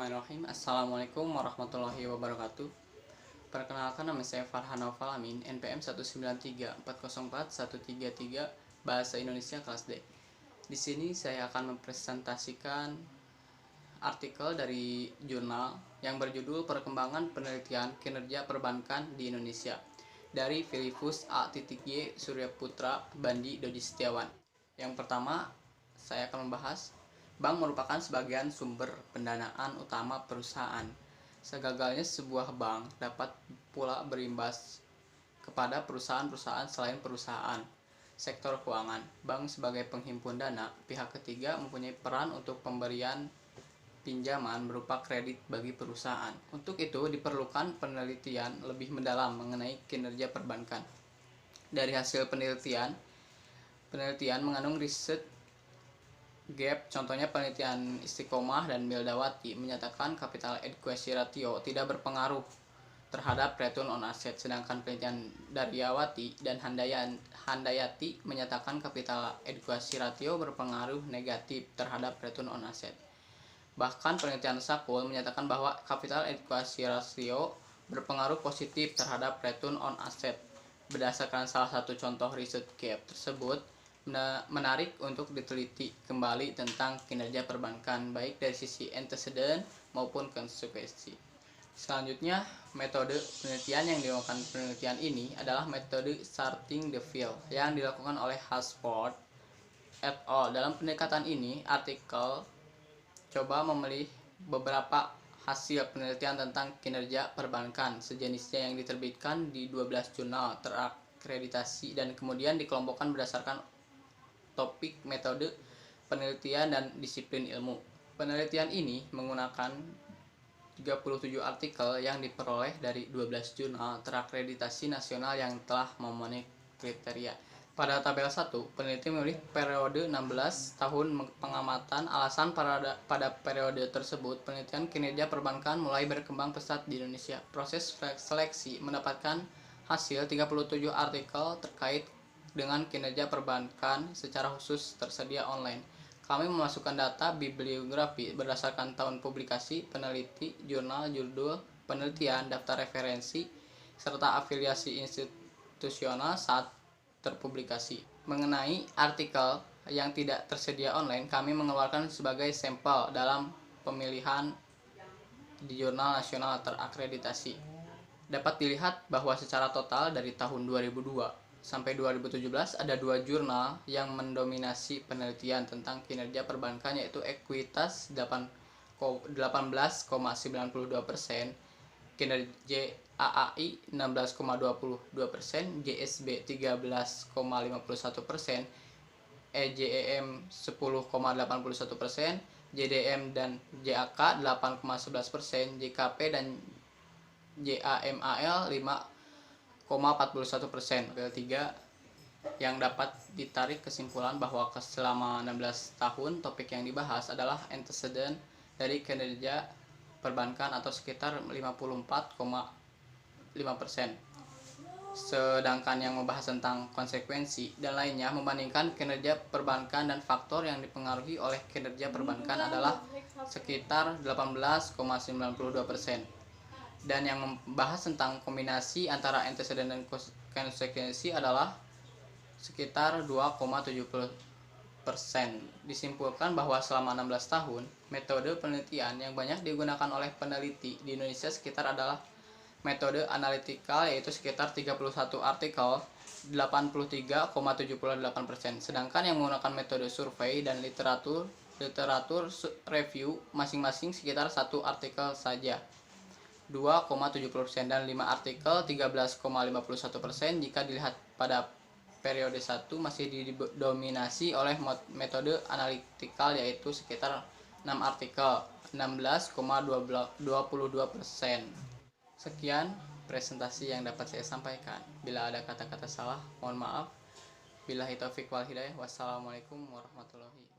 Bismillahirrahmanirrahim. Assalamualaikum warahmatullahi wabarakatuh. Perkenalkan, nama saya Farhan Naufal Amin, NPM 193404133, Bahasa Indonesia kelas D. Di sini saya akan mempresentasikan artikel dari jurnal yang berjudul Perkembangan Penelitian Kinerja Perbankan di Indonesia dari Filipus A.Y. Suryaputra Bandi Dodi Setiawan. Yang pertama, saya akan membahas bank merupakan sebagian sumber pendanaan utama perusahaan. Segagalnya sebuah bank dapat pula berimbas kepada perusahaan-perusahaan selain perusahaan sektor keuangan. Bank sebagai penghimpun dana, pihak ketiga mempunyai peran untuk pemberian pinjaman berupa kredit bagi perusahaan. Untuk itu diperlukan penelitian lebih mendalam mengenai kinerja perbankan. Dari hasil penelitian mengandung riset gap, contohnya penelitian Istiqomah dan Mildawati menyatakan capital adequacy ratio tidak berpengaruh terhadap return on asset, sedangkan penelitian Daryawati dan Handayati menyatakan capital adequacy ratio berpengaruh negatif terhadap return on asset. Bahkan penelitian Sakul menyatakan bahwa capital adequacy ratio berpengaruh positif terhadap return on asset. Berdasarkan salah satu contoh riset gap tersebut, menarik untuk diteliti kembali tentang kinerja perbankan baik dari sisi antecedent maupun konsekuensi. Selanjutnya, metode penelitian yang digunakan penelitian ini adalah metode sorting the field yang dilakukan oleh Hasford et al. Dalam pendekatan ini, artikel coba memilih beberapa hasil penelitian tentang kinerja perbankan sejenisnya yang diterbitkan di 12 jurnal terakreditasi dan kemudian dikelompokkan berdasarkan topik, metode penelitian, dan disiplin ilmu. Penelitian ini menggunakan 37 artikel yang diperoleh dari 12 jurnal terakreditasi nasional yang telah memenuhi kriteria. Pada tabel 1, peneliti memilih periode 16 tahun pengamatan. Alasan pada periode tersebut, penelitian kinerja perbankan mulai berkembang pesat di Indonesia. Proses seleksi mendapatkan hasil 37 artikel terkait dengan kinerja perbankan secara khusus tersedia online. Kami memasukkan data bibliografi berdasarkan tahun publikasi peneliti, jurnal, judul penelitian, daftar referensi, serta afiliasi institusional saat terpublikasi. Mengenai artikel yang tidak tersedia online, kami mengeluarkan sebagai sampel dalam pemilihan di jurnal nasional terakreditasi. Dapat dilihat bahwa secara total dari tahun 2002 sampai 2017 ada 2 jurnal yang mendominasi penelitian tentang kinerja perbankan, yaitu Ekuitas 18,92%, kinerja AAI 16,22%, GSB 13,51%, EJEM 10,81%, JDM dan JAK 8,11%, JKP dan JAMAL 5,41%. Tabel 3 yang dapat ditarik kesimpulan bahwa selama 16 tahun topik yang dibahas adalah antecedent dari kinerja perbankan atau sekitar 54,5%. Sedangkan yang membahas tentang konsekuensi dan lainnya membandingkan kinerja perbankan dan faktor yang dipengaruhi oleh kinerja perbankan adalah sekitar 18,92%. Dan yang membahas tentang kombinasi antara antecedent dan konsekuensi adalah sekitar 2,70%. Disimpulkan bahwa selama 16 tahun, metode penelitian yang banyak digunakan oleh peneliti di Indonesia sekitar adalah metode analitikal, yaitu sekitar 31 artikel, 83,78%. Sedangkan yang menggunakan metode survei dan literatur review masing-masing sekitar 1 artikel saja, 2,70%, dan 5 artikel 13,51%. Jika dilihat pada periode 1 masih didominasi oleh metode analitikal, yaitu sekitar 6 artikel, 16,22%. Sekian presentasi yang dapat saya sampaikan. Bila ada kata-kata salah, mohon maaf. Billahi taufiq wal hidayah. Wassalamualaikum warahmatullahi wabarakatuh.